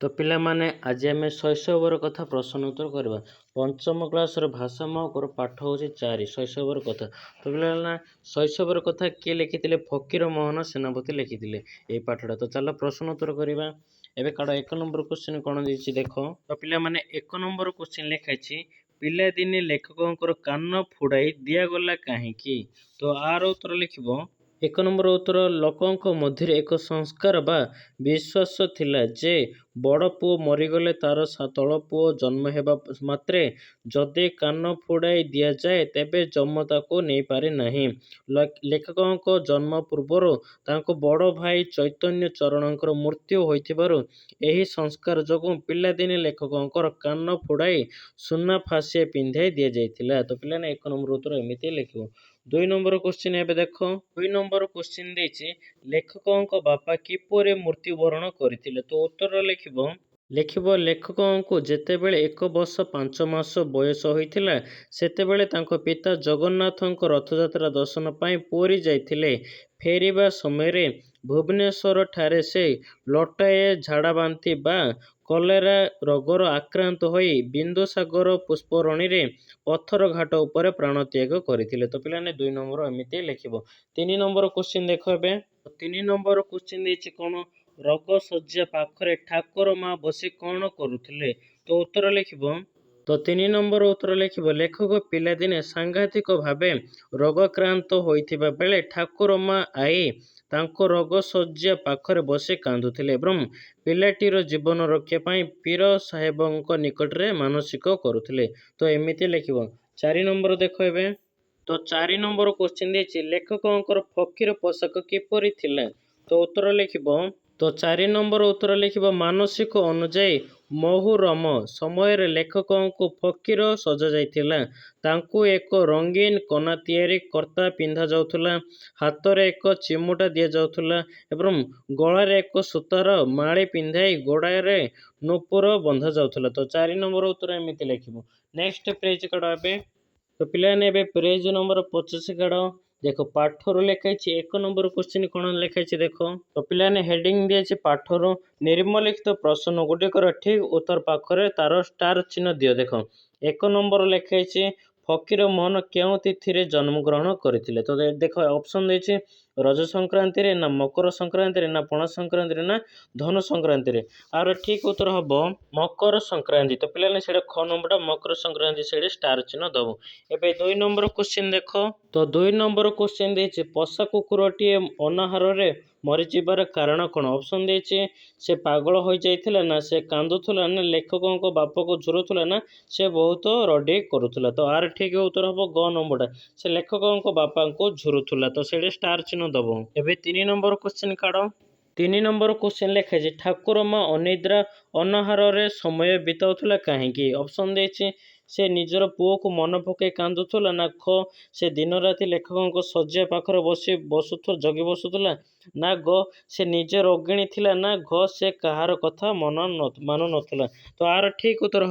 तो पिलामाने आज आम शैशवर कथा प्रश्न उत्तर करवा। पंचम क्लास भाषा महोकर पाठ हूँ 4 शैशवर कथा। तो पिला शैशवर कथा किए लिखी फकीर मोहन सेनापति लिखी ये पाठटा। तो चलो प्रश्न उत्तर करवा। एबे काढ़ 1 नंबर क्वेश्चन कौन देछि देख। तो पिला माने 1 नंबर क्वेश्चन लिखाई पिलादिने लेखक कान फुड़ाई दिगला कहीं। तो आर उत्तर लिखिबो 1 नंबर उत्तर लोकों मध्य एक संस्कार बा विश्वास थिला जे बड़ पुओ मरीगले तार तल पुओ जन्म हेबा मात्रे जदि कान फुड़ाई दिया जाए तेबे जमता को नहीं पारे नहीं। लेखकों जन्म पूर्वर तांको बड़ भाई चैतन्य चरणकर मृत्यु होइथिबारु एही संस्कार जोगु पिलादिने लेखकों कान फुड़ाई सुना फासिया पिंधाई दिया जाइथिला। तो पिलाने 1 नंबर उत्तर एमिति लिखिबो। 2 नंबर क्वेश्चन एबे देखो। 2 नंबर क्वेश्चन देछि लेखकों बापा किपरि मृत्युवरण करथिले। तो उत्तर लिखिबो लेखकों को जेतेबेले 1 वर्ष 5 मास बयस होइथिला सेतेबेले तांको पिता जगन्नाथଙ୍କ रथयात्रा दर्शन पाई पुरी जाइथिले। फेरिबा समय रे भुवनेश्वर ठारे से लटाए झाड़ाबांति बा कलेरा रोगर आक्रांत होई बिंदुसागर पुष्परणी रे पत्थर घाट उपरे प्राण त्याग करथिले। तो पिलाने 2 नंबर एमिति लिखिबो। 3 नंबर क्वेश्चन देखो एबे। 3 नंबर क्वेश्चन देछि कोन रोग सज्जा पाखरे ठाकुर माँ बसी कौन करुथिले। तो उत्तर लिखिबो। तो 3 नंबर उत्तर लिखिबो लेखक पिलादिने सांघातिक भावे रोगक्रांत होइथिबा बेले ठाकुर माँ आई तांको रोग सज्जा पाखरे बसी कांदुथिले एवं पिलाटीर जीवन रक्षा पाई पीर साहेबଙ୍କ निकटरे मानसिक करुथिले। तो एमिति लिखिबो। 4 नंबर देखो एबे। तो 4 नंबर क्वेश्चन देछि लेखकଙ୍କର फकीर पोशाक किपरि थिला। तो उत्तर लिखिबो। तो 4 नंबर उत्तर लिखिबो मानसिक अनुଯାयी मुहुरम समय लेखकों को फकीर सजा जाइथिला। तांकु एक रंगीन कना तैयारी कर्ता पिंधा जाउथुला, हाथ रे एक चिमुटा दिया जाउथुला एवं गला रे एक सूतार माली पिंधाई गोड़ा रे नुपुर बंधा जाउथुला। तो 4 नंबर उत्तर एमिति लिखिबो। नेक्स्ट पेज काढ एबे। तो पिलाने एबे पेज नंबर 25 काढ। देखो पाठर लिखाई 1 नंबर क्वेश्चन कौन लिखाई देखो। तो पिलाने हेडिंग दिए पाठर निर्मलिखित प्रश्न गुड़िकर ठीक उत्तर पाखरे तार स्टार चिन्ह दियो। देखो 1 नंबर लिखाई फकीर मोहन क्यों तिथि जन्म ग्रहण करथिले। तो देखो ऑप्शन देछि रज संक्रांति रे ना मकर संक्रांति रे ना पणा संक्रांति रे ना धनु संक्रांति रे। आर ठीक उत्तर हबो मकर संक्रांति। तो पिलाने सेडे ख नंबर मकर संक्रांति सेडे स्टार चिन्ह दबो। एबे 2 नंबर क्वेश्चन देखो। तो 2 नंबर क्वेश्चन देछि पोषा कुकुरटी अनाहार रे मरी जिबार कारण कोन। ऑप्शन देछि से पागल हो जाइथिला ना से कांदुथुला ना लेखकों को बाप को झुरुथुला ना से बहुत रडी करुथुला। तो आर ठीक उत्तर हबो ग नंबरटा से लेखकों को बापा को झुरुथुला। तो सेडे स्टार चिन्ह दबो। एबे 3 नंबर क्वेश्चन काढो। 3 नंबर क्वेश्चन लिखाई ठाकुर माँ अनिद्रा अनाहार रे समय बिताउथुला कहीं। ऑप्शन देछि से निजर पुओ को मन पके कांदुथुला ना ख से दिन राति लेखकों को सज्जा पाखर बसुथुला जगी बसुथुला ना ग से निजे रोगिणी थिला ना घ से कहार कथा मानु नथुला। तो आर ठीक उत्तर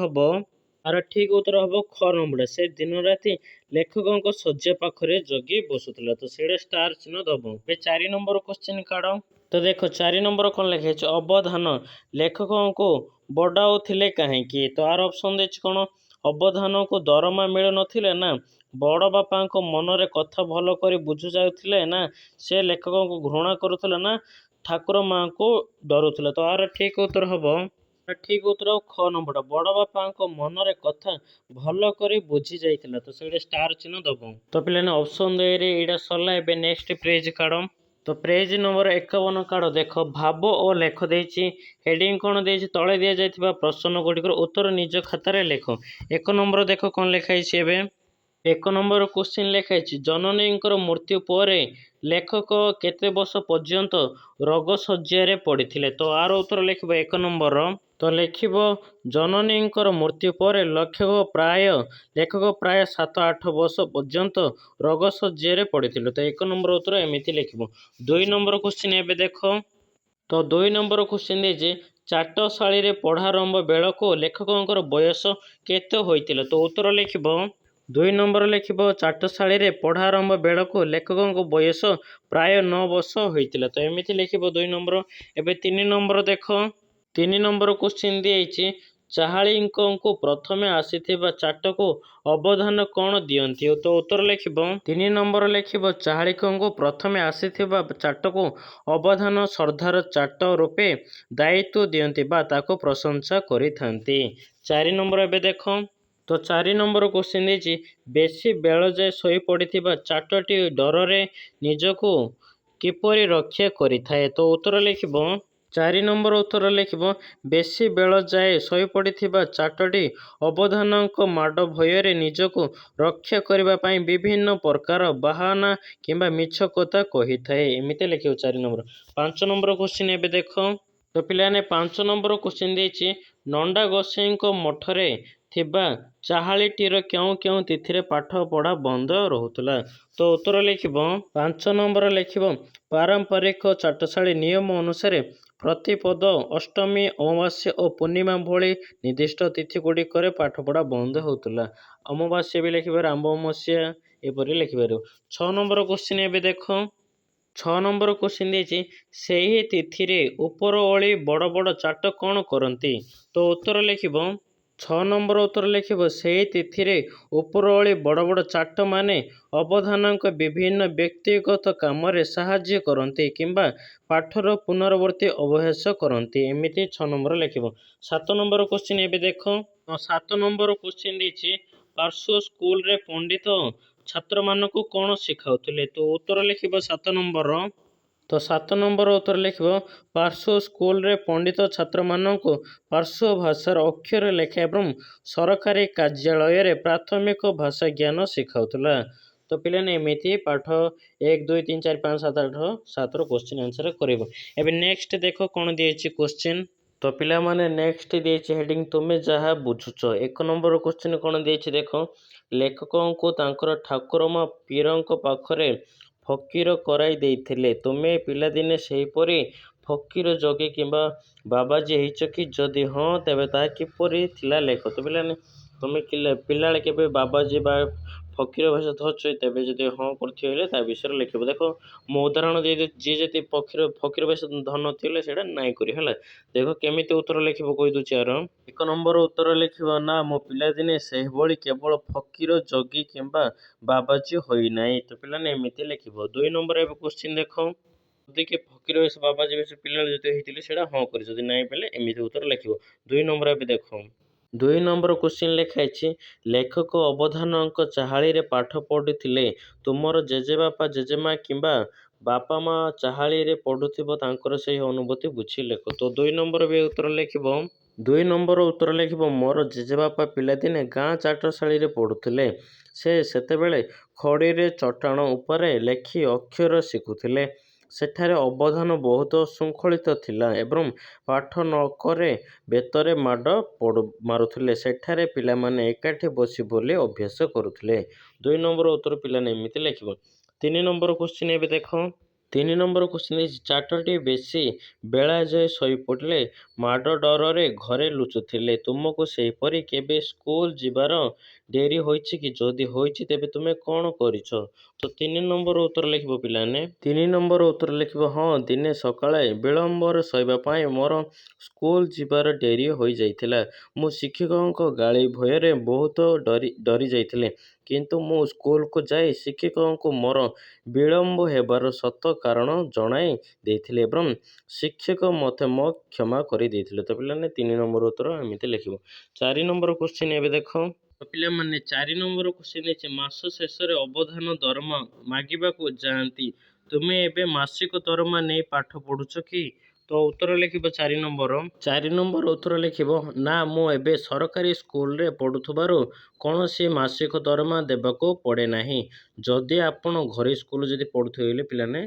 हबो ख नंबर से दिन राति लेखकों को सज्जा पाखरे जगी बसुथुला। तो सेडे स्टार चिन्ह दबो। 4 नंबर क्वेश्चन काढो। तो देखो 4 नंबर कौन लिखे अवधान लेखकों को बड़ाउथिले कहीं। तो आर ऑप्शन देछि कोन अवधान को दरमा मिल नथिले ना बड़ बापा को मन रे कथा भल करी बुझु जाउथिले ना से लेखकों को घृणा करुथिले ना ठाकुर माँ को डरुथिले। तो आर ठीक उत्तर हबो ख नंबर बड़ बापा को मन रे कथा भल करी बुझी जाइथिला। तो सेडे स्टार चिन्ह दबो। तो पिलाने ऑप्शन दे रे एडा सरला। एबे नेक्स्ट पेज काढो। तो पेज नंबर 51 काढ। देख भाव और लेख देछि हेडिंग कौन देछि तले दिया जाइथिबा प्रश्न गुड़िकर उत्तर निज खातार लेख। 1 नंबर देख कौन लिखाई एबे। 1 नंबर क्वेश्चन लिखाई जननी मृत्यु पर लेखक केते वर्ष पर्यंत रोग सज्जा पड़िथिले। तो आर उत्तर लिखिबो 1 नंबर। तो लिखिबो जननी मृत्यु पर लेखक प्राय 7-8 वर्ष पर्यंत रोग सज्जा पड़िथिले। तो 1 नंबर उत्तर एमिति लिखिबो। 2 नंबर क्वेश्चन एबे देखो। तो 2 नंबर क्वेश्चन देछि चाटशाली रे पढ़ारंभ बेलको लेखकों बयस केते होइतिले। तो उत्तर लिखिबो 2 नंबर लिखिबो चाटशाली रे पढ़ारंभ बेलको लेखकों बयस प्राय 9 वर्ष होइतिले। तो एमिति लिखिबो 2 नंबर। एबे 3 नंबर देखो। 3 ନମ୍ବର କ୍ୱେଶ୍ଚିନ୍ ଦିଆଯାଇଛି ଚାହାଳିଙ୍କୁ ପ୍ରଥମେ ଆସିଥିବା ଚାଟକୁ ଅବଦାନ କ'ଣ ଦିଅନ୍ତି? ତ ଉତ୍ତର ଲେଖିବ 3 ନମ୍ବର ଲେଖିବ ଚାହାଳିଙ୍କୁ ପ୍ରଥମେ ଆସିଥିବା ଚାଟକୁ ଅବଦାନ ଶ୍ରଦ୍ଧାର ଚାଟ ରୂପେ ଦାୟିତ୍ୱ ଦିଅନ୍ତି ବା ତାକୁ ପ୍ରଶଂସା କରିଥାନ୍ତି। 4 ନମ୍ବର ଏବେ ଦେଖ ତ 4 ନମ୍ବର କ୍ୱେଶ୍ଚିନ୍ ଦେଇଛି ବେଶୀ ବେଳ ଯାଏ ଶୋଇପଡ଼ିଥିବା ଚାଟଟି ଡରରେ ନିଜକୁ କିପରି ରକ୍ଷା କରିଥାଏ? ତ ଉତ୍ତର ଲେଖିବ 4 ନମ୍ବର ଉତ୍ତର ଲେଖିବ ବେଶୀ ବେଳ ଯାଏ ଶୋଇପଡ଼ିଥିବା ଚାଟଟି ଅବଧାନଙ୍କ ମାଡ଼ ଭୟରେ ନିଜକୁ ରକ୍ଷା କରିବା ପାଇଁ ବିଭିନ୍ନ ପ୍ରକାର ବାହାନା କିମ୍ବା ମିଛ କଥା କହିଥାଏ। ଏମିତି ଲେଖିବ 4 ନମ୍ବର। 5 ନମ୍ବର କ୍ୱେଶ୍ଚିନ୍ ଏବେ ଦେଖ ତ ପିଲାମାନେ 5 ନମ୍ବର କ୍ୱେଶ୍ଚିନ୍ ଦେଇଛି ନଣ୍ଡା ଗୋସାଇଁଙ୍କ ମଠରେ ଥିବା ଚାହାଳିଟିର କେଉଁ କେଉଁ ତିଥିରେ ପାଠ ପଢ଼ା ବନ୍ଦ ରହୁଥିଲା? ତ ଉତ୍ତର ଲେଖିବ 5 ନମ୍ବର ଲେଖିବ ପାରମ୍ପରିକ ଚାଟଶାଳୀ ନିୟମ ଅନୁସାରେ ପ୍ରତିପଦ ଅଷ୍ଟମୀ ଅମାବାସ୍ୟା ଓ ପୂର୍ଣ୍ଣିମା ଭଳି ନିର୍ଦ୍ଦିଷ୍ଟ ତିଥି ଗୁଡ଼ିକରେ ପାଠପଢ଼ା ବନ୍ଦ ହେଉଥିଲା। ଅମାବାସ୍ୟା ବି ଲେଖିପାରିବ ଅମାବାସ୍ୟା ଏପରି ଲେଖିପାରିବ। 6 ନମ୍ବର କ୍ୱେଶ୍ଚିନ୍ ଏବେ ଦେଖ 6 ନମ୍ବର କ୍ୱେଶ୍ଚିନ୍ ଦେଇଛି ସେହି ତିଥିରେ ଉପର ଓଳି ବଡ଼ ବଡ଼ ଚାଟ କ'ଣ କରନ୍ତି? ତ ଉତ୍ତର ଲେଖିବ 6 ନମ୍ବର ଉତ୍ତର ଲେଖିବ ସେହି ତିଥିରେ ଉପର ଓଳି ବଡ଼ ବଡ଼ ଚାଟମାନେ ଅବଧାନଙ୍କ ବିଭିନ୍ନ ବ୍ୟକ୍ତିଗତ କାମରେ ସାହାଯ୍ୟ କରନ୍ତି କିମ୍ବା ପାଠର ପୁନରାବୃତ୍ତି ଅଭ୍ୟାସ କରନ୍ତି। ଏମିତି 6 ନମ୍ବର ଲେଖିବ। 7 ନମ୍ବର କ୍ୱେଶ୍ଚିନ୍ ଏବେ ଦେଖ 7 ନମ୍ବର କ୍ୱେଶ୍ଚିନ୍ ଦେଇଛି ପାର୍ଶ୍ୱ ସ୍କୁଲରେ ପଣ୍ଡିତ ଛାତ୍ରମାନଙ୍କୁ କ'ଣ ଶିଖାଉଥିଲେ? ତ ଉତ୍ତର ଲେଖିବ 7 ନମ୍ବର ତ 7 ନମ୍ବର ଉତ୍ତର ଲେଖିବ ପାର୍ଶ୍ୱ ସ୍କୁଲରେ ପଣ୍ଡିତ ଛାତ୍ରମାନଙ୍କୁ ପାର୍ଶ୍ୱ ଭାଷାର ଅକ୍ଷର ଲେଖା ଏବଂ ସରକାରୀ କାର୍ଯ୍ୟାଳୟରେ ପ୍ରାଥମିକ ଭାଷା ଜ୍ଞାନ ଶିଖାଉଥିଲା। ତ ପିଲାମାନେ ଏମିତି ପାଠ 1 2 3 4 5 7 8 7ର କ୍ୱେଶ୍ଚିନ୍ ଆନ୍ସର କରିବ। ଏବେ ନେକ୍ସଟ ଦେଖ କ'ଣ ଦିଆଯାଇଛି କ୍ୱେଶ୍ଚିନ୍ ତ ପିଲାମାନେ ନେକ୍ସଟ ଦେଇଛି ହେଡ଼ିଂ ତୁମେ ଯାହା ବୁଝୁଛ। 1 ନମ୍ବର କ୍ୱେଶ୍ଚିନ୍ କ'ଣ ଦେଇଛି ଦେଖ ଲେଖକଙ୍କୁ ତାଙ୍କର ଠାକୁରମା ପୀରଙ୍କ ପାଖରେ ଫକୀର କରାଇ ଦେଇଥିଲେ। ତୁମେ ପିଲାଦିନେ ସେହିପରି ଫକୀର ଯୋଗୀ କିମ୍ବା ବାବାଜୀ ହେଇଛ କି? ଯଦି ହଁ ତେବେ ତାହା କିପରି ଥିଲା ଲେଖ। ତ ପିଲାମାନେ ତୁମେ ପିଲାବେଳେ କେବେ ବାବାଜୀ ବା ଫକୀର ବେଶ ଧରିଛ? ତେବେ ଯଦି ହଁ କରିଥିବ ହେଲେ ତା ବିଷୟରେ ଲେଖିବ। ଦେଖ ମୁଁ ଉଦାହରଣ ଦେଇଦେଉଛି ଯିଏ ଯଦି ଫକୀର ବେଶ ଧରିନଥିଲେ ସେଇଟା ନାଇଁ କରି ହେଲା। ଦେଖ କେମିତି ଉତ୍ତର ଲେଖିବ କହିଦେଉଛି ଆର 1 ନମ୍ବର ଉତ୍ତର ଲେଖିବ ନା ମୋ ପିଲାଦିନେ ସେହିଭଳି କେବଳ ଫକୀର ଯୋଗୀ କିମ୍ବା ବାବାଜୀ ହୋଇନାହିଁ। ତ ପିଲାମାନେ ଏମିତି ଲେଖିବ। 2 ନମ୍ବର ଏବେ କ୍ୱେଶ୍ଚିନ୍ ଦେଖ ଯଦି କିଏ ଫକୀର ବେଶ ବାବାଜୀ ବେଶ ପିଲାବେଳେ ଯଦି ହେଇଥିଲେ ସେଇଟା ହଁ କରି ଯଦି ନାଇଁ পেলে ଏମିତି ଉତ୍ତର ଲେଖିବ। 2 ନମ୍ବର ଏବେ ଦେଖ 2 ନମ୍ବର କ୍ୱେଶ୍ଚିନ୍ ଲେଖା ହେଇଛି ଲେଖକ ଅବଧାନଙ୍କ ଚାହାଳିରେ ପାଠ ପଢ଼ୁଥିଲେ ତୁମର ଜେଜେବାପା ଜେଜେମା କିମ୍ବା ବାପା ମା ଚାହାଳିରେ ପଢ଼ୁଥିବ ତାଙ୍କର ସେହି ଅନୁଭୂତି ବୁଝି ଲେଖ। ତ 2 ନମ୍ବର ବି ଉତ୍ତର ଲେଖିବ 2 ନମ୍ବର ଉତ୍ତର ଲେଖିବ ମୋର ଜେଜେବାପା ପିଲାଦିନେ ଗାଁ ଚାଟଶାଳୀରେ ପଢ଼ୁଥିଲେ। ସେ ସେତେବେଳେ ଖଡ଼ିରେ ଚଟାଣ ଉପରେ ଲେଖି ଅକ୍ଷର ଶିଖୁଥିଲେ। ସେଠାରେ ଅବଧାନ ବହୁତ ଶୃଙ୍ଖଳିତ ଥିଲା ଏବଂ ପାଠ ନକରେ ବେତରେ ମାଡ଼ ମାରୁଥିଲେ। ସେଠାରେ ପିଲାମାନେ ଏକାଠି ବସି ବୋଲି ଅଭ୍ୟାସ କରୁଥିଲେ। 2 ନମ୍ବର ଉତ୍ତର ପିଲାମାନେ ଏମିତି ଲେଖିବ। 3 ନମ୍ବର କ୍ୱେଶ୍ଚିନ୍ ଏବେ ଦେଖ 3 ନମ୍ବର କ୍ୱେଶ୍ଚିନ୍ ଚାଟଟି ବେଶୀ ବେଳା ଯାଏ ଶୋଇପଡ଼ିଲେ ମାଡ଼ ଡରରେ ଘରେ ଲୁଚୁଥିଲେ। ତୁମକୁ ସେହିପରି କେବେ ସ୍କୁଲ ଯିବାର ଡେରି ହୋଇଛି କି? ଯଦି ହୋଇଛି ତେବେ ତୁମେ କ'ଣ କରିଛ? ତ 3 ନମ୍ବର ଉତ୍ତର ଲେଖିବ ପିଲାମାନେ 3 ନମ୍ବର ଉତ୍ତର ଲେଖିବ ହଁ ଦିନେ ସକାଳେ ବିଳମ୍ବରେ ଶୋଇବା ପାଇଁ ମୋର ସ୍କୁଲ ଯିବାର ଡେରି ହୋଇଯାଇଥିଲା। ମୁଁ ଶିକ୍ଷକଙ୍କ ଗାଳି ଭୟରେ ବହୁତ ଡରି ଯାଇଥିଲି କିନ୍ତୁ ମୁଁ ସ୍କୁଲକୁ ଯାଇ ଶିକ୍ଷକଙ୍କୁ ମୋର ବିଳମ୍ବ ହେବାର ସତ କାରଣ ଜଣାଇ ଦେଇଥିଲି ଏବଂ ଶିକ୍ଷକ ମୋତେ ମୋ କ୍ଷମା କରିଦେଇଥିଲେ। ତ ପିଲାମାନେ 3 ନମ୍ବର ଉତ୍ତର ଏମିତି ଲେଖିବ। 4 ନମ୍ବର କ୍ୱେଶ୍ଚିନ୍ ଏବେ ଦେଖ ପିଲାମାନେ 4 ନମ୍ବର କ୍ୱେଶ୍ଚିନ୍ ହେଇଛି ମାସ ଶେଷରେ ଅବଧାନ ଦରମା ମାଗିବାକୁ ଯାଆନ୍ତି ତୁମେ ଏବେ ମାସିକ ଦରମା ନେଇ ପାଠ ପଢ଼ୁଛ କି? ତ ଉତ୍ତର ଲେଖିବ 4 ନମ୍ବର 4 ନମ୍ବର ଉତ୍ତର ଲେଖିବ ନା ମୁଁ ଏବେ ସରକାରୀ ସ୍କୁଲରେ ପଢ଼ୁଥିବାରୁ କୌଣସି ମାସିକ ଦରମା ଦେବାକୁ ପଡ଼େ ନାହିଁ। ଯଦି ଆପଣ ଘରୋଇ ସ୍କୁଲ ଯଦି ପଢ଼ୁଥିବେ ହେଲେ ପିଲାମାନେ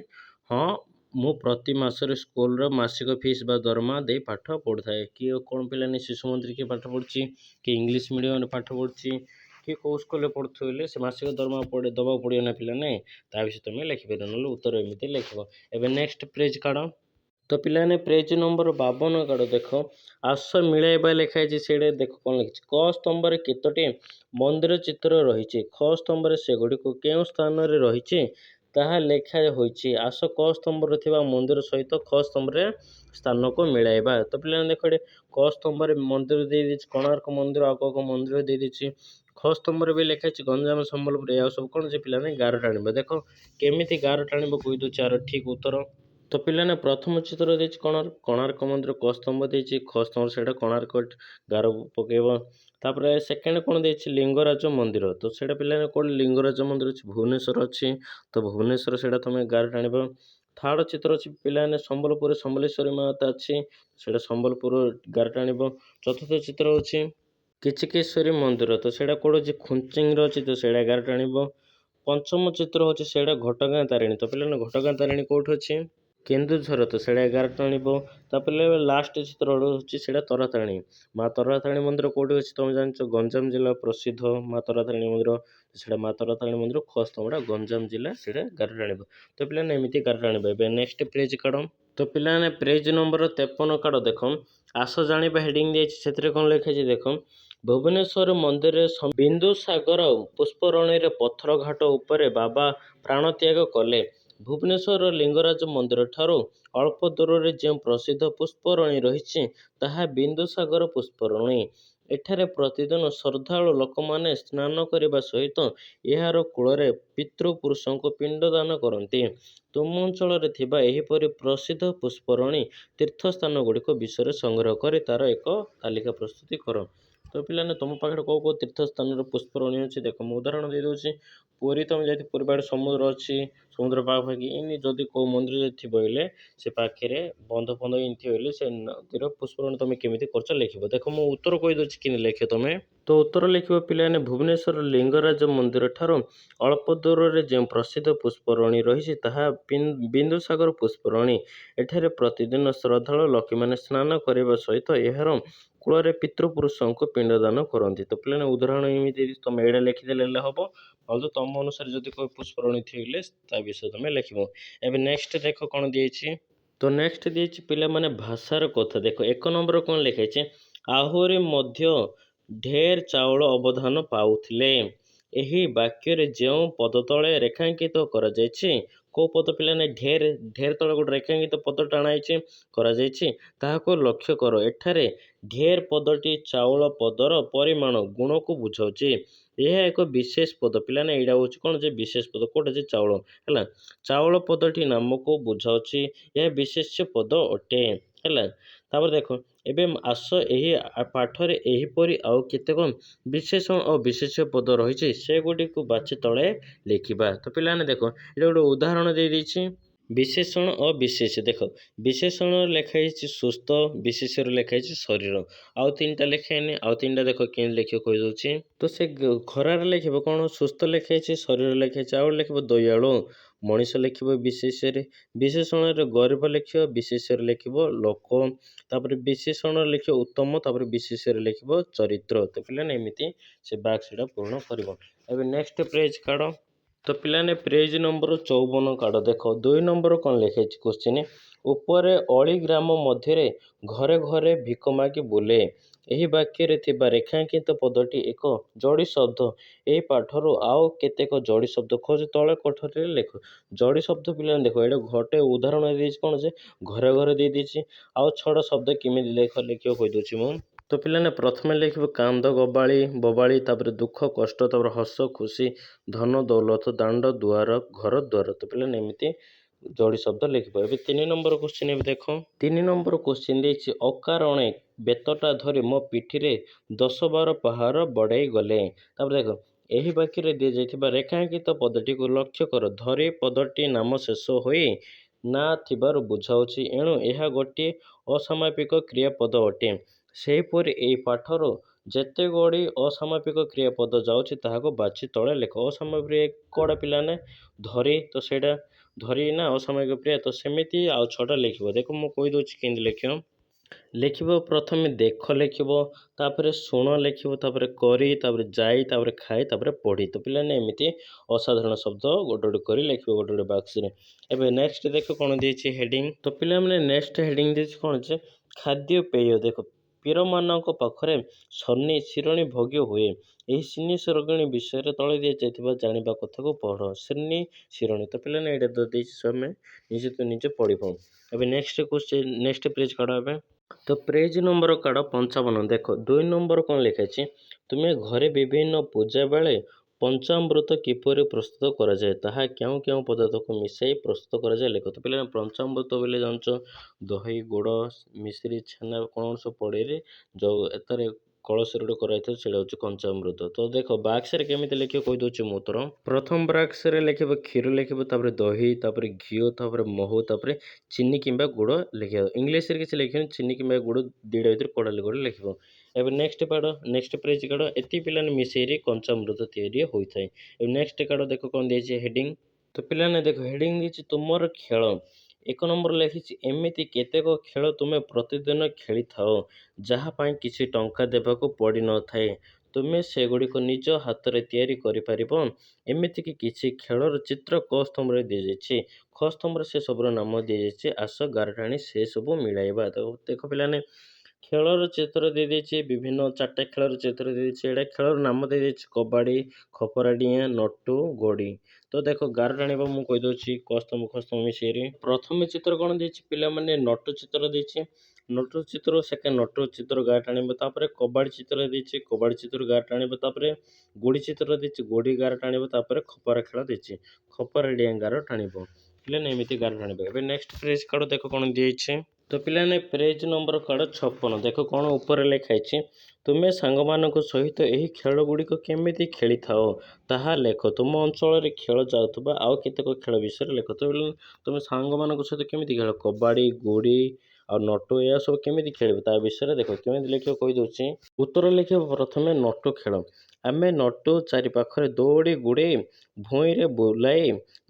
ହଁ ମୁଁ ପ୍ରତି ମାସରେ ସ୍କୁଲର ମାସିକ ଫିସ୍ ବା ଦରମା ଦେଇ ପାଠ ପଢ଼ୁଥାଏ। କିଏ କ'ଣ ପିଲାମାନେ ଶିଶୁ ମନ୍ଦିର କିଏ ପାଠ ପଢ଼ୁଛି କିଏ ଇଂଲିଶ ମିଡ଼ିୟମରେ ପାଠ ପଢ଼ୁଛି କିଏ କେଉଁ ସ୍କୁଲରେ ପଢ଼ୁଥିବ ହେଲେ ସେ ମାସିକ ଦରମା ଦେବାକୁ ପଡ଼ିବ ନା ପିଲାମାନେ ତା ବିଷୟରେ ତୁମେ ଲେଖିପାରିବ ନହେଲେ ଉତ୍ତର ଏମିତି ଲେଖିବ। ଏବେ ନେକ୍ସଟ ପେଜ୍ କାଢ଼ ତ ପିଲାମାନେ ପେଜ୍ ନମ୍ବର 52 କାଢ଼ ଦେଖ ଆସ ମିଳାଇବା ଲେଖା ହେଇଛି ସେଇଟା ଦେଖ କ'ଣ ଲେଖିଛି କ ସ୍ତମ୍ଭରେ କେତୋଟି ମନ୍ଦିର ଚିତ୍ର ରହିଛି ଖ ସ୍ତମ୍ଭରେ ସେଗୁଡ଼ିକୁ କେଉଁ ସ୍ଥାନରେ ରହିଛି ତାହା ଲେଖା ହୋଇଛି। ଆସ କ ସ୍ତମ୍ଭରେ ଥିବା ମନ୍ଦିର ସହିତ ଖ ସ୍ତମ୍ଭରେ ସ୍ଥାନକୁ ମିଳାଇବା। ତ ପିଲାମାନେ ଦେଖ ଏଠି କ ସ୍ତମ୍ଭରେ ମନ୍ଦିର ଦେଇଦେଇଛି, କୋଣାର୍କ ମନ୍ଦିର ଆଉ କୋଉ ମନ୍ଦିର ଦେଇଦେଇଛି। ଖ ସ୍ତମ୍ଭରେ ବି ଲେଖା ହେଇଛି ଗଞ୍ଜାମ ସମ୍ବଲପୁର। ଏହା ସବୁ କ'ଣ ଯେ ପିଲାମାନେ ଗାର ଟାଣିବ। ଦେଖ କେମିତି ଗାର ଟାଣିବ କହିଦେଉଛି ଆର ଠିକ୍ ଉତ୍ତର। ତ ପିଲାମାନେ ପ୍ରଥମ ଚିତ୍ର ଦେଇଛି କୋଣାର୍କ ମନ୍ଦିର କ ସ୍ତମ୍ଭ ଦେଇଛି, ଖ ସ୍ତମ୍ଭ ସେଇଟା କୋଣାର୍କ ଗାର ପକେଇବ। ତାପରେ ସେକେଣ୍ଡ କ'ଣ ଦେଇଛି ଲିଙ୍ଗରାଜ ମନ୍ଦିର। ତ ସେଇଟା ପିଲାମାନେ କେଉଁଠି ଲିଙ୍ଗରାଜ ମନ୍ଦିର ଅଛି, ଭୁବନେଶ୍ୱର ଅଛି। ତ ଭୁବନେଶ୍ୱର ସେଇଟା ତୁମେ ଗାର ଟାଣିବ। ଥାର୍ଡ଼ ଚିତ୍ର ଅଛି ପିଲାମାନେ ସମ୍ବଲପୁରରେ ସମ୍ବଲେଶ୍ୱରୀ ମାତା ଅଛି, ସେଇଟା ସମ୍ବଲପୁର ଗାର ଟାଣିବ। ଚତୁର୍ଥ ଚିତ୍ର ଅଛି କିଚକେଶ୍ୱରୀ ମନ୍ଦିର। ତ ସେଇଟା କେଉଁଠି ଅଛି, ଖୁଞ୍ଚିଙ୍ଗରେ ଅଛି। ତ ସେଇଟା ଗାର ଟାଣିବ। ପଞ୍ଚମ ଚିତ୍ର ହେଉଛି ସେଇଟା ଘଟଗାଁ ତାରିଣୀ। ତ ପିଲାମାନେ ଘଟଗାଁ ତାରିଣୀ କେଉଁଠି ଅଛି, କେନ୍ଦୁଝର। ତ ସେଇଟା ଗାର ଟାଣିବ। ତାପରେ ଲାଷ୍ଟ ଚିତ୍ର ହେଉଛି ସେଇଟା ତରାତାରିଣୀ। ମା ତରାତାରିଣୀ ମନ୍ଦିର କେଉଁଠି ଅଛି ତୁମେ ଜାଣିଛ, ଗଞ୍ଜାମ ଜିଲ୍ଲା ପ୍ରସିଦ୍ଧ ମା ତରାତାରିଣୀ ମନ୍ଦିର। ସେଇଟା ମା ତରାତାରିଣୀ ମନ୍ଦିର ଖ ସ୍ତମ୍ଭଟା ଗଞ୍ଜାମ ଜିଲ୍ଲା, ସେଇଟା ଗାର ଟାଣିବ। ତ ପିଲାମାନେ ଏମିତି ଗାର ଟାଣିବ। ଏବେ ନେକ୍ସଟ ପେଜ୍ କାଢ଼। ତ ପିଲାମାନେ ପେଜ୍ ନମ୍ବର 53 କାଢ଼। ଦେଖ ଆସ ଜାଣିବା ହେଡ଼ିଂ ଦିଆଯାଇଛି, ସେଥିରେ କ'ଣ ଲେଖାଯାଇଛି ଦେଖ। ଭୁବନେଶ୍ୱର ମନ୍ଦିରରେ ବିନ୍ଦୁସାଗର ପୁଷ୍ପରଣୀରେ ପଥର ଘାଟ ଉପରେ ବାବା ପ୍ରାଣତ୍ୟାଗ କଲେ। ଭୁବନେଶ୍ୱର ଲିଙ୍ଗରାଜ ମନ୍ଦିର ଠାରୁ ଅଳ୍ପ ଦୂରରେ ଯେଉଁ ପ୍ରସିଦ୍ଧ ପୁଷ୍ପରଣୀ ରହିଛି ତାହା ବିନ୍ଦୁସାଗର ପୁଷ୍ପରଣୀ। ଏଠାରେ ପ୍ରତିଦିନ ଶ୍ରଦ୍ଧାଳୁ ଲୋକମାନେ ସ୍ନାନ କରିବା ସହିତ ଏହାର କୂଳରେ ପିତୃପୁରୁଷଙ୍କୁ ପିଣ୍ଡଦାନ କରନ୍ତି। ତୁମ ଅଞ୍ଚଳରେ ଥିବା ଏହିପରି ପ୍ରସିଦ୍ଧ ପୁଷ୍ପରଣୀ ତୀର୍ଥସ୍ଥାନଗୁଡ଼ିକ ବିଷୟରେ ସଂଗ୍ରହ କରି ତା'ର ଏକ ତାଲିକା ପ୍ରସ୍ତୁତି କର। ତ ପିଲାମାନେ ତୁମ ପାଖରେ କେଉଁ ତୀର୍ଥ ସ୍ଥାନର ପୁଷ୍ପରଣୀ ଅଛି ଦେଖ, ମୁଁ ଉଦାହରଣ ଦେଇଦେଉଛି। ପୁରୀ ତୁମେ ଯଦି ପୁରୀ ପାଖରେ ସମୁଦ୍ର ଅଛି, ସମୁଦ୍ର ପାଖାପାଖି ଏମିତି ଯଦି କେଉଁ ମନ୍ଦିର ଯଦି ଥିବ ହେଲେ ସେ ପାଖରେ ବନ୍ଧ ଫନ୍ଧ ଏମିତି ଥିବ ହେଲେ ସେ ନଦୀର ପୁଷ୍ପରଣୀ ତୁମେ କେମିତି କରୁଛ ଲେଖିବ। ଦେଖ ମୁଁ ଉତ୍ତର କହିଦେଉଛି କେମିତି ଲେଖିବ ତୁମେ। ତ ଉତ୍ତର ଲେଖିବ ପିଲାମାନେ ଭୁବନେଶ୍ୱର ଲିଙ୍ଗରାଜ ମନ୍ଦିର ଠାରୁ ଅଳ୍ପ ଦୂରରେ ଯେଉଁ ପ୍ରସିଦ୍ଧ ପୁଷ୍ପରଣୀ ରହିଛି ତାହା ବିନ୍ଦୁସାଗର ପୁଷ୍ପରଣୀ। ଏଠାରେ ପ୍ରତିଦିନ ଶ୍ରଦ୍ଧାଳୁ ଲୋକମାନେ ସ୍ନାନ କରିବା ସହିତ ଏହାର କୂଳରେ ପିତୃପୁରୁଷଙ୍କୁ ପିଣ୍ଡଦାନ କରନ୍ତି। ତ ପିଲାମାନେ ଉଦାହରଣ ଏମିତି ତୁମେ ଏଇଟା ଲେଖିଦେଲେ ହେଲେ ହେବ। ନହେଲେ ତମ ଅନୁସାରେ ଯଦି કોઈ ପୁଷ୍ପରଣୀ ଥିଲେ ତା ବିଷୟରେ ତୁମେ ଲେଖିବ। ଏବେ ନେକ୍ସଟ ଦେଖ କ'ଣ ଦିଆଯାଇଛି। ତ ନେକ୍ସଟ ଦେଇଛି ପିଲାମାନେ ଭାଷାର କଥା। ଦେଖ 1 ନମ୍ବର କ'ଣ ଲେଖାଇଛି, ଆହୁରି ମଧ୍ୟ ଢେର ଚାଉଳ ଅବଦାନ ପାଉଥିଲେ। ଏହି ବାକ୍ୟରେ ଯେଉଁ ପଦ ତଳେ ରେଖାଙ୍କିତ କରାଯାଇଛି, କେଉଁ ପଦ ପିଲାମାନେ ଢେର ତଳେ ଗୋଟେ ରେଖାଙ୍କିତ ପଦ ଟାଣାଯାଇଛି କରାଯାଇଛି ତାହାକୁ ଲକ୍ଷ୍ୟ କର। ଏଠାରେ ଢେର ପଦଟି ଚାଉଳ ପଦର ପରିମାଣ ଗୁଣକୁ ବୁଝାଉଛି। ଏହା ଏକ ବିଶେଷ ପଦ। ପିଲାମାନେ ଏଇଟା ହେଉଛି କ'ଣ ଯେ ବିଶେଷ ପଦ, କେଉଁଟା ଯେ ଚାଉଳ ହେଲା। ଚାଉଳ ପଦଟି ନାମକୁ ବୁଝାଉଛି, ଏହା ବିଶେଷ୍ୟ ପଦ ଅଟେ ହେଲା। ତାପରେ ଦେଖ ଏବେ ଆସ ଏହି ପାଠରେ ଏହିପରି ଆଉ କେତେକ ବିଶେଷଣ ଓ ବିଶେଷ୍ୟ ପଦ ରହିଛି ସେଗୁଡ଼ିକୁ ବାଛି ତଳେ ଲେଖିବା। ତ ପିଲାମାନେ ଦେଖ ଏଇଟା ଗୋଟେ ଉଦାହରଣ ଦେଇଦେଇଛି। ବିଶେଷଣ ଓ ବିଶେଷ୍ୟ। ଦେଖ ବିଶେଷଣରେ ଲେଖା ହେଇଛି ସୁସ୍ଥ, ବିଶେଷ୍ୟରେ ଲେଖା ହେଇଛି ଶରୀର। ଆଉ ତିନିଟା ଲେଖା ହେଇନି, ଆଉ ତିନିଟା ଦେଖ କେମିତି ଲେଖିବ କହିଦେଉଛି। ତ ସେ ଖରାରେ ଲେଖିବ କ'ଣ, ସୁସ୍ଥ ଲେଖା ହେଇଛି, ଶରୀର ଲେଖା ହେଇଛି, ଆଉ ଲେଖିବ ଦୟାଳୁ। ମଣିଷ ଲେଖିବ ବିଶେଷ୍ୟରେ, ବିଶେଷଣରେ ଗରିବ ଲେଖିବ, ବିଶେଷ୍ୟରେ ଲେଖିବ ଲୋକ, ତାପରେ ବିଶେଷଣରେ ଲେଖିବ ଉତ୍ତମ, ତାପରେ ବିଶେଷ୍ୟରେ ଲେଖିବ ଚରିତ୍ର। ତ ପିଲାମାନେ ଏମିତି ସେ ବାକ୍ସଟା ପୂରଣ କରିବ। ଏବେ ନେକ୍ସଟ ପେଜ୍ କାଢ଼। ତ ପିଲାମାନେ ପେଜ୍ ନମ୍ବର 54 କାଢ଼। ଦେଖ 2 ନମ୍ବର କ'ଣ ଲେଖାଇଛି କୋଶ୍ଚିନ୍, ଉପରେ ଅଳି ଗ୍ରାମ ମଧ୍ୟରେ ଘରେ ଘରେ ଭିକ ମାଗି ବୁଲେ। ଏହି ବାକ୍ୟରେ ଥିବା ରେଖାଙ୍କିତ ପଦଟି ଏକ ଯୋଡ଼ି ଶବ୍ଦ। ଏହି ପାଠରୁ ଆଉ କେତେକ ଯୋଡ଼ି ଶବ୍ଦ ଖୋଜ ତଳେ କୋଠରୀରେ ଲେଖ। ଯୋଡ଼ି ଶବ୍ଦ ପିଲାମାନେ ଦେଖ ଏଇଟା ଗୋଟେ ଉଦାହରଣ ଦେଇଛି କ'ଣ ଯେ ଘରେ ଘରେ ଦେଇଦେଇଛି। ଆଉ ଛଡ଼ ଶବ୍ଦ କେମିତି ଲେଖିବ କହିଦେଉଛି ମୁଁ। ତ ପିଲାମାନେ ପ୍ରଥମେ ଲେଖିବ କାନ୍ଦ ଗବାଳି ବୋବାଳି, ତାପରେ ଦୁଃଖ କଷ୍ଟ, ତାପରେ ହସ ଖୁସି, ଧନ ଦୌଲତ, ଦାଣ୍ଡ ଦୁଆର, ଘର ଦ୍ୱାର। ତ ପିଲାମାନେ ଏମିତି ଯୋଡ଼ି ଶବ୍ଦ ଲେଖିବ। ଏବେ 3 ନମ୍ବର କୋଶ୍ଚିନ୍ ଏବେ ଦେଖ। 3 ନମ୍ବର କୋଶ୍ଚିନ୍ ଦେଇଛି ଅକାରଣେ ବେତଟା ଧରି ମୋ ପିଠିରେ 10-12 ପାହାର ବଢ଼େଇ ଗଲେ। ତାପରେ ଦେଖ ଏହି ବାକ୍ୟରେ ଦିଆଯାଇଥିବା ରେଖାଙ୍କିତ ପଦଟିକୁ ଲକ୍ଷ୍ୟ କର। ଧରି ପଦଟି ନାମ ଶେଷ ହୋଇ ନା ଥିବାରୁ ବୁଝାଉଛି, ଏଣୁ ଏହା ଗୋଟିଏ ଅସମାପିକ କ୍ରିୟାପଦ ଅଟେ। ସେହିପରି ଏହି ପାଠରୁ ଯେତେ ଗୁଡ଼ିଏ ଅସମାପିକ କ୍ରିୟାପଦ ଯାଉଛି ତାହାକୁ ବାଛି ତଳେ ଲେଖ। ଅସମାପିକଟା ପିଲାମାନେ ଧରି, ତ ସେଇଟା ଧରି ନା ଅସାମୟିକ କ୍ରିୟା, ତ ସେମିତି ଆଉ 6ଟା ଲେଖିବ। ଦେଖ ମୁଁ କହିଦେଉଛି କେମିତି ଲେଖିବ। ଲେଖିବ ପ୍ରଥମେ ଦେଖ ଲେଖିବ, ତାପରେ ଶୁଣ ଲେଖିବ, ତାପରେ କରି, ତାପରେ ଯାଇ, ତାପରେ ଖାଇ, ତାପରେ ପଢ଼ି। ତ ପିଲାମାନେ ଏମିତି ଅସାଧାରଣ ଶବ୍ଦ ଗୋଟେ ଗୋଟେ କରି ଲେଖିବ ଗୋଟେ ଗୋଟେ ବାକ୍ସରେ। ଏବେ ନେକ୍ସଟ ଦେଖ କ'ଣ ଦେଇଛି ହେଡ଼ିଂ। ତ ପିଲାମାନେ ନେକ୍ସଟ ହେଡ଼ିଂ ଦେଇଛି କ'ଣ ଯେ ଖାଦ୍ୟ ପେୟ। ଦେଖ ପୀରମାନଙ୍କ ପାଖରେ ସନ୍ନି ଶିରଣି ଭୋଗ୍ୟ ହୁଏ। ଏହି ସିନି ଶିରଣି ବିଷୟରେ ତଳେ ଦିଆଯାଇଥିବା ଜାଣିବା କଥାକୁ ପଢ଼। ସିନି ଶିରଣି ତ ପିଲାମାନେ ଏଇଟା ତ ଦେଇଛି, ଆମେ ନିଜେ ତ ନିଜେ ପଢ଼ିବ। ଏବେ ନେକ୍ସଟ କ୍ୱେଶ୍ଚିନ୍, ନେକ୍ସଟ ପେଜ କାଢ଼। ଏବେ ତ ପେଜ ନମ୍ବର କାଢ଼ 55। ଦେଖ 2 ନମ୍ବର କ'ଣ ଲେଖାଛି, ତୁମେ ଘରେ ବିଭିନ୍ନ ପୂଜା ବେଳେ ପଞ୍ଚାମୃତ କିପରି ପ୍ରସ୍ତୁତ କରାଯାଏ ତାହା କେଉଁ କେଉଁ ପଦାର୍ଥକୁ ମିଶାଇ ପ୍ରସ୍ତୁତ କରାଯାଏ ଲେଖ। ତ ପିଲାମାନେ ପଞ୍ଚାମୃତ ବୋଲି ଜାଣିଛ, ଦହି, ଗୁଡ଼, ମିଶ୍ରି, ଛେନା କ'ଣ ସବୁ ପଡ଼େଇରେ ଯେଉଁ ଏଥିରେ କଳସରେ ଗୋଟେ କରାଯାଇଥାଏ, ସେଇଟା ହେଉଛି ପଞ୍ଚାମୃତ। ତ ଦେଖ ବାକ୍ସରେ କେମିତି ଲେଖିବ କହିଦେଉଛି ମୁଁ ଉତ୍ତର। ପ୍ରଥମ ବାକ୍ସରେ ଲେଖିବ କ୍ଷୀର ଲେଖିବ, ତାପରେ ଦହି, ତାପରେ ଘିଅ, ତାପରେ ମହୁ, ତାପରେ ଚିନି କିମ୍ବା ଗୁଡ଼ ଲେଖିବ। ଇଂଲିଶରେ କିଛି ଲେଖିବନି, ଚିନି କିମ୍ବା ଗୁଡ଼ ଦୁଇଟା ଭିତରେ କୋଉଟା ଗୋଟେ ଲେଖିବ। ଏବେ ନେକ୍ସଟ କାଢ଼, ନେକ୍ସଟ ପେଜ କାଢ଼। ଏତିକି ପିଲାମାନେ ମିଶେଇରେ କଞ୍ଚାମୃତ ତିଆରି ହୋଇଥାଏ। ଏବେ ନେକ୍ସଟ କାଢ଼, ଦେଖ କ'ଣ ଦେଇଛି ହେଡ଼ିଂ। ତ ପିଲାମାନେ ଦେଖ ହେଡ଼ିଂ ଦେଇଛି ତୁମର ଖେଳ। 1 ନମ୍ବର ଲେଖିଛି, ଏମିତି କେତେକ ଖେଳ ତୁମେ ପ୍ରତିଦିନ ଖେଳିଥାଅ ଯାହା ପାଇଁ କିଛି ଟଙ୍କା ଦେବାକୁ ପଡ଼ିନଥାଏ। ତୁମେ ସେଗୁଡ଼ିକ ନିଜ ହାତରେ ତିଆରି କରିପାରିବ। ଏମିତିକି କିଛି ଖେଳର ଚିତ୍ର କ ସ୍ତମ୍ଭରେ ଦିଆଯାଇଛି। ଖ ସ୍ତମ୍ଭରେ ସେ ସବୁର ନାମ ଦିଆଯାଇଛି। ଆସ ଗାରଟାଣି ସେ ସବୁ ମିଳାଇବା। ତ ଦେଖ ପିଲାମାନେ ଖେଳର ଚିତ୍ର ଦେଇଦେଇଛି, ବିଭିନ୍ନ 4ଟା ଖେଳର ଚିତ୍ର ଦେଇଦେଇଛି। ଏଇଟା ଖେଳର ନାମ ଦେଇଦେଇଛି କବାଡ଼ି, ଖପରା ଡିଆଁ, ନଟୁ, ଗୋଡ଼ି। ତ ଦେଖ ଗାର ଟାଣିବ ମୁଁ କହିଦେଉଛି କ ସ୍ତମ୍ଭ ଖ ସ୍ତମ୍ଭ ମିଶେଇରେ। ପ୍ରଥମେ ଚିତ୍ର କ'ଣ ଦେଇଛି ପିଲାମାନେ, ନଟୁ ଚିତ୍ର ଦେଇଛି। ନଟୁ ଚିତ୍ର ସେକେଣ୍ଡ ନଟୁ ଚିତ୍ର ଗାର ଟାଣିବ। ତାପରେ କବାଡ଼ି ଚିତ୍ର ଦେଇଛି, କବାଡ଼ି ଚିତ୍ର ଗାର ଟାଣିବ। ତାପରେ ଗୋଡ଼ି ଚିତ୍ର ଦେଇଛି, ଗୋଡ଼ି ଗାର ଟାଣିବ। ତାପରେ ଖପରା ଖେଳ ଦେଇଛି, ଖପରା ଡିଆଁ ଗାର ଟାଣିବ। ପିଲାମାନେ ଏମିତି ଗାର ଟାଣିବ। ଏବେ ନେକ୍ସଟ ପେଜ କାଢ଼, ଦେଖ କ'ଣ ଦିଆଯାଇଛି। ତ ପିଲାମାନେ ପେଜ ନମ୍ବର କାଢ଼ 56। ଦେଖ କ'ଣ ଉପରେ ଲେଖା ହେଇଛି, ତୁମେ ସାଙ୍ଗମାନଙ୍କ ସହିତ ଏହି ଖେଳ ଗୁଡ଼ିକ କେମିତି ଖେଳିଥାଅ ତାହା ଲେଖ। ତୁମ ଅଞ୍ଚଳରେ ଖେଳ ଯାଉଥିବା ଆଉ କେତେକ ଖେଳ ବିଷୟରେ ଲେଖ। ତ ତୁମେ ସାଙ୍ଗମାନଙ୍କ ସହିତ କେମିତି ଖେଳ, କବାଡ଼ି, ଗୋଡ଼ି ଆଉ ନଟୁ, ଏହା ସବୁ କେମିତି ଖେଳିବ ତା ବିଷୟରେ ଦେଖ। କେମିତି ଲେଖିବ କହିଦେଉଛି। ଉତ୍ତର ଲେଖିବ ପ୍ରଥମେ ନଟୁ ଖେଳ। ଆମେ ନଟୁ ଚାରି ପାଖରେ ଦୌଡ଼ି ଗୁଡ଼େଇ ଭୂଇଁରେ ବୁଲାଇ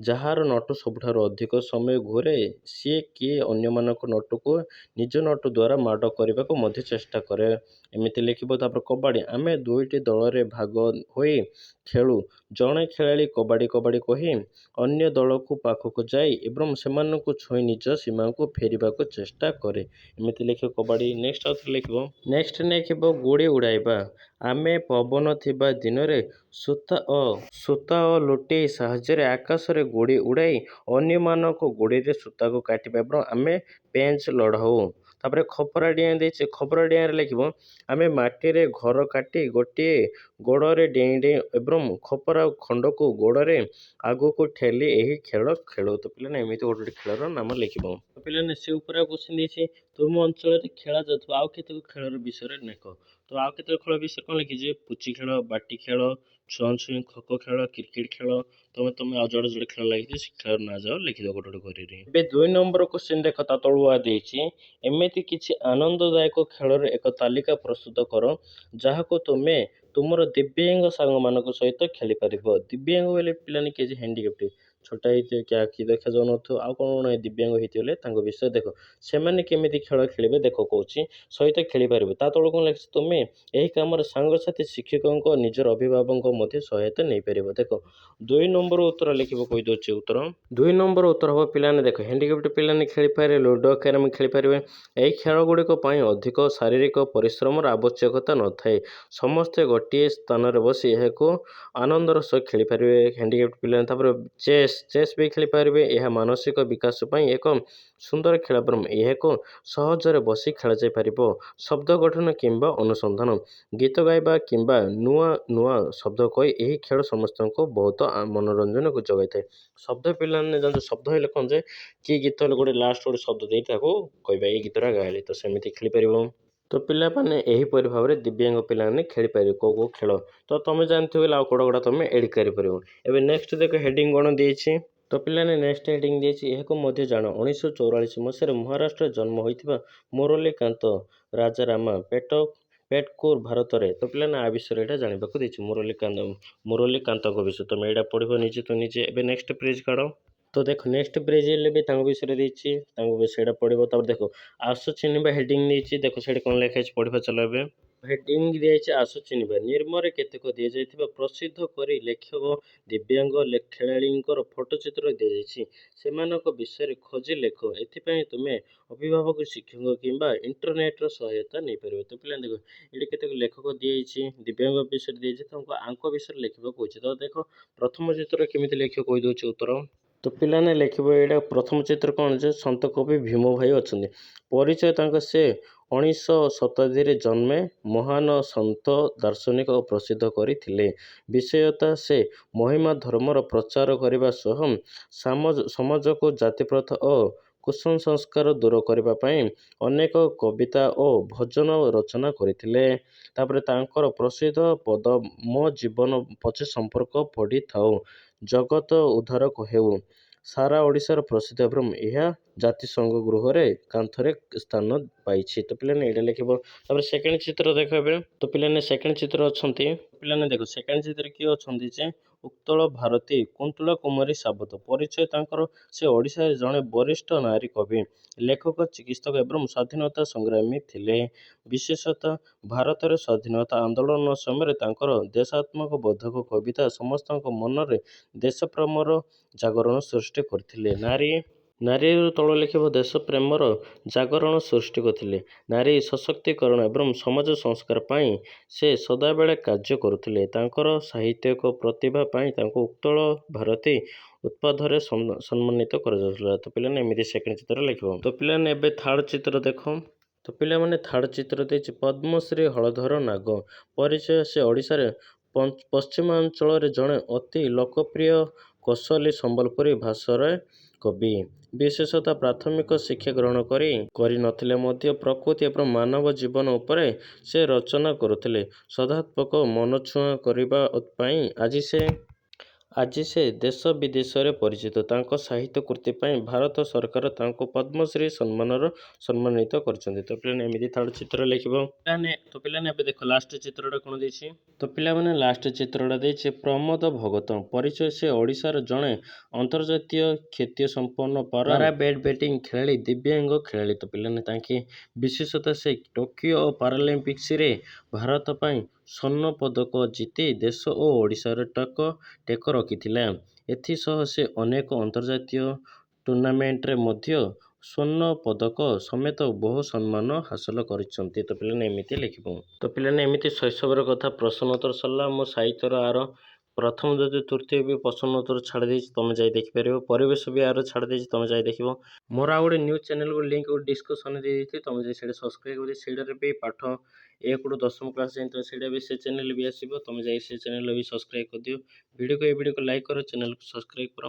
ଯାହାର ନଟୁ ସବୁଠାରୁ ଅଧିକ ସମୟ ଘୂରେ ସିଏ କିଏ ଅନ୍ୟମାନଙ୍କ ନଟୁକୁ ନିଜ ନଟୁ ଦ୍ୱାରା ମାଡ଼ କରିବାକୁ ମଧ୍ୟ ଚେଷ୍ଟା କରେ। ଏମିତି ଲେଖିବ। ତାପରେ କବାଡ଼ି, ଆମେ 2ଟି ଦଳରେ ଭାଗ ହୋଇ ଖେଳୁ। ଜଣେ ଖେଳାଳି କବାଡ଼ି କବାଡ଼ି କହି ଅନ୍ୟ ଦଳକୁ ପାଖକୁ ଯାଇ ଏବଂ ସେମାନଙ୍କୁ ଛୁଇଁ ନିଜ ସୀମାକୁ ଫେରିବାକୁ ଚେଷ୍ଟା କରେ। ଏମିତି ଲେଖିବ କବାଡ଼ି। ନେକ୍ସଟ ଆଉଥରେ ଲେଖିବ। ନେକ୍ସଟ ଲେଖିବ ଗୁଡ଼ି ଉଡ଼ାଇବା। ଆମେ ପବନ ଥିବା ଦିନରେ ସୂତା ଓ ଲୁଟି ସାହାଯ୍ୟରେ ଆକାଶରେ ଗୁଡ଼ି ଉଡ଼ାଇ ଅନ୍ୟମାନଙ୍କ ଗୁଡ଼ିରେ ସୂତାକୁ କାଟିବା ଏବଂ ଆମେ ପେଞ୍ଚ ଲଢ଼ାଉ। ତାପରେ ଖପରା ଡିଆଁ ଦେଇଛି। ଖପରା ଡିଆଁରେ ଲେଖିବ, ଆମେ ମାଟିରେ ଘର କାଟି ଗୋଟିଏ ଗୋଡ଼ରେ ଡେଇଁ ଡେଇଁ ଏବଂ ଖପରା ଖଣ୍ଡକୁ ଗୋଡ଼ରେ ଆଗକୁ ଠେଲି ଏହି ଖେଳ ଖେଳୁ। ତ ପିଲାମାନେ ଏମିତି ଗୋଟେ ଗୋଟେ ଖେଳର ନାମ ଲେଖିବ। ତ ପିଲାମାନେ ସେ ଉପରେ କ୍ୱେଶ୍ଚିନ୍ ଦେଇଛି, ତୁମ ଅଞ୍ଚଳରେ ଖେଳା ଯାଉଥିବା ଆଉ କେତେକ ଖେଳର ବିଷୟରେ ଲେଖ। ତ ଆଉ କେତେକ ଖେଳ ବିଷୟରେ କ'ଣ ଲେଖିଛି, ପୁଚି ଖେଳ, ବାଟି ଖେଳ, ଛୁଆଁଛୁଇଁ, ଖୋଖୋ ଖେଳ, କ୍ରିକେଟ ଖେଳ। ତମେ ଆଉ ଯୋଉଟା ଯୋଉଟା ଖେଳ ଲାଗିଛି ସେ ଖେଳର ନାଁ ଯାଅ ଲେଖିଦିଅ ଗୋଟେ ଗୋଟେ କରିରେ। ଏବେ 2 ନମ୍ବର କ୍ୱେଶ୍ଚିନ୍ ଦେଖ, ତା ତଳୁଆ ଦେଇଛି, ଏମିତି କିଛି ଆନନ୍ଦଦାୟକ ଖେଳର ଏକ ତାଲିକା ପ୍ରସ୍ତୁତ କର ଯାହାକୁ ତୁମେ ତୁମର ଦିବ୍ୟାଙ୍ଗ ସାଙ୍ଗମାନଙ୍କ ସହିତ ଖେଳିପାରିବ। ଦିବ୍ୟାଙ୍ଗ ବୋଲେ ପିଲାମାନେ କିଛି ହ୍ୟାଣ୍ଡିକ୍ୟାପ୍ଟ, ଛୋଟା ହେଇଥିବ, କି ଆଖି ଦେଖାଯାଉନଥିବ, ଆଉ କ'ଣ ଦିବ୍ୟାଙ୍ଗ ହେଇଥିଲେ ତାଙ୍କ ବିଷୟରେ ଦେଖ। ସେମାନେ କେମିତି ଖେଳ ଖେଳିବେ ଦେଖ କହୁଛି, ସହିତ ଖେଳିପାରିବେ। ତା ତଳକୁ କ'ଣ ଲେଖିଛି, ତୁମେ ଏହି କାମରେ ସାଙ୍ଗସାଥି, ଶିକ୍ଷକଙ୍କ, ନିଜର ଅଭିଭାବକଙ୍କ ମଧ୍ୟ ସହାୟତା ନେଇପାରିବ। ଦେଖ 2 ନମ୍ବର ଉତ୍ତର ଲେଖିବ କହିଦେଉଛି ଉତ୍ତର। 2 ନମ୍ବର ଉତ୍ତର ହେବ ପିଲାମାନେ ଦେଖ, ହ୍ୟାଣ୍ଡିକ୍ୟାପ୍ଟ ପିଲାମାନେ ଖେଳିପାରିବେ, ଲୁଡ଼ୋ, କ୍ୟାରମ୍ ଖେଳିପାରିବେ। ଏହି ଖେଳ ଗୁଡ଼ିକ ପାଇଁ ଅଧିକ ଶାରୀରିକ ପରିଶ୍ରମର ଆବଶ୍ୟକତା ନଥାଏ। ସମସ୍ତେ ଗୋଟିଏ ସ୍ଥାନରେ ବସି ଏହାକୁ ଆନନ୍ଦର ସହ ଖେଳିପାରିବେ ହ୍ୟାଣ୍ଡିକ୍ୟାପ୍ଟ ପିଲାମାନେ। ତାପରେ ଚେସ୍ ବି ଖେଳିପାରିବେ। ଏହା ମାନସିକ ବିକାଶ ପାଇଁ ଏକ ସୁନ୍ଦର ଖେଳ ଏବଂ ଏହାକୁ ସହଜରେ ବସି ଖେଳାଯାଇପାରିବ। ଶବ୍ଦ ଗଠନ କିମ୍ବା ଅନୁସନ୍ଧାନ, ଗୀତ ଗାଇବା କିମ୍ବା ନୂଆ ନୂଆ ଶବ୍ଦ କହି ଏହି ଖେଳ ସମସ୍ତଙ୍କୁ ବହୁତ ମନୋରଞ୍ଜନକୁ ଯୋଗାଇଥାଏ। ଶବ୍ଦ ପିଲାମାନେ ଜାଣିଛ, ଶବ୍ଦ ହେଲେ କ'ଣ ଯେ କି ଗୀତ ହେଲେ ଗୋଟେ ଲାଷ୍ଟ ଗୋଟେ ଶବ୍ଦ ଦେଇ ତାକୁ କହିବା ଏଇ ଗୀତଟା ଗାଇଲେ, ତ ସେମିତି ଖେଳିପାରିବ। ତ ପିଲାମାନେ ଏହିପରି ଭାବରେ ଦିବ୍ୟାଙ୍ଗ ପିଲାମାନେ ଖେଳିପାରିବେ କେଉଁ ଖେଳ। ତ ତମେ ଜାଣିଥିବ ଆଉ କୋଉଟା ତମେ ଏଡ୍ କରିପାରିବ। ଏବେ ନେକ୍ସଟ ଦେଖ ହେଡ଼ିଂ କ'ଣ ଦେଇଛି। ତ ପିଲାମାନେ ନେକ୍ସଟ ହେଡ଼ିଂ ଦେଇଛି, ଏହାକୁ ମଧ୍ୟ ଜାଣ, 1944 ମସିହାରେ ମହାରାଷ୍ଟ୍ରରେ ଜନ୍ମ ହୋଇଥିବା ମୁରଲୀକାନ୍ତ ରାଜାରାମା ପେଟକୁର ଭାରତରେ। ତ ପିଲାମାନେ ଆ ବିଷୟରେ ଏଇଟା ଜାଣିବାକୁ ଦେଇଛି, ମୁରଲୀକାନ୍ତଙ୍କ ବିଷୟରେ। ତମେ ଏଇଟା ପଢ଼ିବ ନିଜେ ତ ନିଜେ। ଏବେ ନେକ୍ସଟ ପେଜ କାଢ଼। ତ ଦେଖ ନେକ୍ସଟ ପେଜ ହେଲେ ବି ତାଙ୍କ ବିଷୟରେ ଦେଇଛି, ତାଙ୍କ ବିଷୟରେ ଏଇଟା ପଢ଼ିବ। ତାପରେ ଦେଖ ଆସ ଚିହ୍ନିବା ହେଡ଼ିଂ ଦେଇଛି। ଦେଖ ସେଇଠି କ'ଣ ଲେଖା ହେଇଛି ପଢ଼ିବା ଚାଲ ଏବେ। ହେଡିଂ ଦିଆଯାଇଛି ଆସ ଚିହ୍ନିବା। ନିମ୍ନରେ କେତେକ ଦିଆଯାଇଥିବା ପ୍ରସିଦ୍ଧ କରି ଲେଖକ ଦିବ୍ୟାଙ୍ଗ ଖେଳାଳୀଙ୍କର ଫଟୋଚିତ୍ର ଦିଆଯାଇଛି। ସେମାନଙ୍କ ବିଷୟରେ ଖୋଜି ଲେଖ। ଏଥିପାଇଁ ତୁମେ ଅଭିଭାବକ, ଶିକ୍ଷକ କିମ୍ବା ଇଣ୍ଟରନେଟ୍ର ସହାୟତା ନେଇପାରିବ। ତ ପିଲାମାନେ ଦେଖ, ଏଠି କେତେକ ଲେଖକ ଦିଆଯାଇଛି, ଦିବ୍ୟାଙ୍ଗ ବିଷୟରେ ଦିଆଯାଇଛି, ତାଙ୍କ ଆଙ୍କ ବିଷୟରେ ଲେଖିବାକୁ କହୁଛି। ତ ଦେଖ, ପ୍ରଥମ ଚିତ୍ର କେମିତି ଲେଖିବ କହିଦେଉଛି ଉତ୍ତର। ତ ପିଲାମାନେ ଲେଖିବ, ଏଇଟା ପ୍ରଥମ ଚିତ୍ର କ'ଣ ଯେ ସନ୍ଥ କବି ଭୀମ ଭାଇ ଅଛନ୍ତି। ପରିଚୟ ତାଙ୍କ ସେ 19ଶ ଶତାବ୍ଦୀରେ ଜନ୍ମେ ମହାନ ସନ୍ଥ, ଦାର୍ଶନିକ ଓ ପ୍ରସିଦ୍ଧ କରିଥିଲେ। ବିଷୟତା ସେ ମହିମା ଧର୍ମର ପ୍ରଚାର କରିବା ସହ ସମାଜକୁ ଜାତିପ୍ରଥା ଓ କୁସଂସ୍କାର ଦୂର କରିବା ପାଇଁ ଅନେକ କବିତା ଓ ଭଜନ ରଚନା କରିଥିଲେ। ତାପରେ ତାଙ୍କର ପ୍ରସିଦ୍ଧ ପଦ ମୋ ଜୀବନ ପଛେ ସମ୍ପର୍କ ପଢ଼ିଥାଉ, ଜଗତ ଉଦ୍ଧାରକ ହେଉ, ସାରା ଓଡ଼ିଶାର ପ୍ରସିଦ୍ଧ ଏବଂ ଏହା ଜାତିସଂଘ ଗୃହରେ କାନ୍ଥରେ ସ୍ଥାନ ପାଇଛି। ତ ପିଲାମାନେ ଏଇଟା ଲେଖିବ। ତାପରେ ସେକେଣ୍ଡ ଚିତ୍ର ଦେଖ ଏବେ। ତ ପିଲାମାନେ ସେକେଣ୍ଡ ଚିତ୍ର ଅଛନ୍ତି। ପିଲାମାନେ ଦେଖ, ସେକେଣ୍ଡ ଚିତ୍ର କିଏ ଅଛନ୍ତି ଯେ ଉତ୍କଳ ଭାରତୀ କୁନ୍ତଳା କୁମାରୀ ସାବତ। ପରିଚୟ ତାଙ୍କର ସେ ଓଡ଼ିଶାରେ ଜଣେ ବରିଷ୍ଠ ନାରୀ କବି, ଲେଖକ, ଚିକିତ୍ସକ ଏବଂ ସ୍ୱାଧୀନତା ସଂଗ୍ରାମୀ ଥିଲେ। ବିଶେଷତଃ ଭାରତରେ ସ୍ୱାଧୀନତା ଆନ୍ଦୋଳନ ସମୟରେ ତାଙ୍କର ଦେଶାତ୍ମକ ବୋଧକ କବିତା ସମସ୍ତଙ୍କ ମନରେ ଦେଶପ୍ରେମର ଜାଗରଣ ସୃଷ୍ଟି କରିଥିଲେ। ନାରୀରୁ ତଳ ଲେଖିବ ଦେଶ ପ୍ରେମର ଜାଗରଣ ସୃଷ୍ଟି କରିଥିଲେ। ନାରୀ ସଶକ୍ତିକରଣ ଏବଂ ସମାଜ ସଂସ୍କାର ପାଇଁ ସେ ସଦାବେଳେ କାର୍ଯ୍ୟ କରୁଥିଲେ। ତାଙ୍କର ସାହିତ୍ୟିକ ପ୍ରତିଭା ପାଇଁ ତାଙ୍କୁ ଉତ୍କଳ ଭାରତୀ ଉତ୍ପାଧରେ ସମ୍ମାନିତ କରାଯାଉଥିଲା। ତ ପିଲାମାନେ ଏମିତି ସେକେଣ୍ଡ ଚିତ୍ର ଲେଖିବ। ତ ପିଲାମାନେ ଏବେ ଥାର୍ଡ଼ ଚିତ୍ର ଦେଖ। ତ ପିଲାମାନେ ଥାର୍ଡ଼ ଚିତ୍ର ଦେଇଛି ପଦ୍ମଶ୍ରୀ ହଳଧର ନାଗ। ପରିଚୟ ସେ ଓଡ଼ିଶାରେ ପଶ୍ଚିମାଞ୍ଚଳରେ ଜଣେ ଅତି ଲୋକପ୍ରିୟ କୌଶଳୀ ସମ୍ବଲପୁରୀ ଭାଷାର କବି। ବିଶେଷତଃ ପ୍ରାଥମିକ ଶିକ୍ଷା ଗ୍ରହଣ କରିନଥିଲେ ମଧ୍ୟ ପ୍ରକୃତି ଏବଂ ମାନବ ଜୀବନ ଉପରେ ସେ ରଚନା କରୁଥିଲେ। ସଦାତ୍ମକ ମନଛୁଆଁ କରିବା ପାଇଁ ଆଜି ସେ ଦେଶ ବିଦେଶରେ ପରିଚିତ। ତାଙ୍କ ସାହିତ୍ୟ କୃତି ପାଇଁ ଭାରତ ସରକାର ତାଙ୍କୁ ପଦ୍ମଶ୍ରୀ ସମ୍ମାନରେ ସମ୍ମାନିତ କରିଛନ୍ତି। ତ ପିଲାମାନେ ଏମିତି ଥାର୍ଡ଼ ଚିତ୍ର ଲେଖିବ। ତ ପିଲାମାନେ ଏବେ ଦେଖ, ଲାଷ୍ଟ ଚିତ୍ରଟା କ'ଣ ଦେଇଛି। ତ ପିଲାମାନେ ଲାଷ୍ଟ ଚିତ୍ରଟା ଦେଇଛି ପ୍ରମୋଦ ଭଗତ। ପରିଚୟ ସେ ଓଡ଼ିଶାର ଜଣେ ଅନ୍ତର୍ଜାତୀୟ ଖ୍ୟାତିସମ୍ପନ୍ନ ପାରା ବ୍ୟାଡମିଣ୍ଟନ ଖେଳାଳି, ଦିବ୍ୟାଙ୍ଗ ଖେଳାଳି। ତ ପିଲାମାନେ ତାଙ୍କେ ବିଶେଷତଃ ସେ ଟୋକିଓ ଓ ପାରାଲିମ୍ପିକ୍ସରେ ଭାରତ ପାଇଁ ସ୍ୱର୍ଣ୍ଣ ପଦକ ଜିତି ଦେଶ ଓ ଓଡ଼ିଶାର ଟେକ ରଖିଥିଲା। ଏଥିସହ ସେ ଅନେକ ଅନ୍ତର୍ଜାତୀୟ ଟୁର୍ଣ୍ଣାମେଣ୍ଟରେ ମଧ୍ୟ ସ୍ୱର୍ଣ୍ଣ ପଦକ ସମେତ ବହୁ ସମ୍ମାନ ହାସଲ କରିଛନ୍ତି। ତ ପିଲାମାନେ ଏମିତି ଲେଖିବ। ତ ପିଲାମାନେ ଏମିତି ଶୈଶବର କଥା ପ୍ରଶ୍ନ ଉତ୍ତର ସରିଲା। ମୋ ସାହିତ୍ୟର ଆର ପ୍ରଥମ ଯଦି ତୃତୀୟ ବି ପ୍ରଶ୍ନ ଉତ୍ତର ଛାଡ଼ି ଦେଇଛି, ତୁମେ ଯାଇ ଦେଖିପାରିବ। ପରିବେଶ ବି ଆର ଛାଡ଼ି ଦେଇଛି, ତୁମେ ଯାଇ ଦେଖିବ। ମୋର ଆଉ ଗୋଟେ ନ୍ୟୁଜ୍ ଚ୍ୟାନେଲକୁ ଲିଙ୍କ୍ ଗୋଟେ ଡିସ୍କ୍ରିପ୍ସନରେ ଦେଇଦେଇଛି, ତୁମେ ଯାଇ ସେଇଟା ସବସ୍କ୍ରାଇବ୍ କରି ସେଇଟାରେ ବି ପାଠ 1ରୁ 10ମ କ୍ଲାସ୍ ଯାଇ ତ ସେଇଟା ବି ସେ ଚ୍ୟାନେଲ ବି ଆସିବ, ତୁମେ ଯାଇ ସେ ଚ୍ୟାନେଲ ବି ସବସ୍କ୍ରାଇବ୍ କରିଦିଅ। ଭିଡ଼ିଓକୁ ଲାଇକ୍ କର, ଚ୍ୟାନେଲକୁ ସବସ୍କ୍ରାଇବ୍ କର।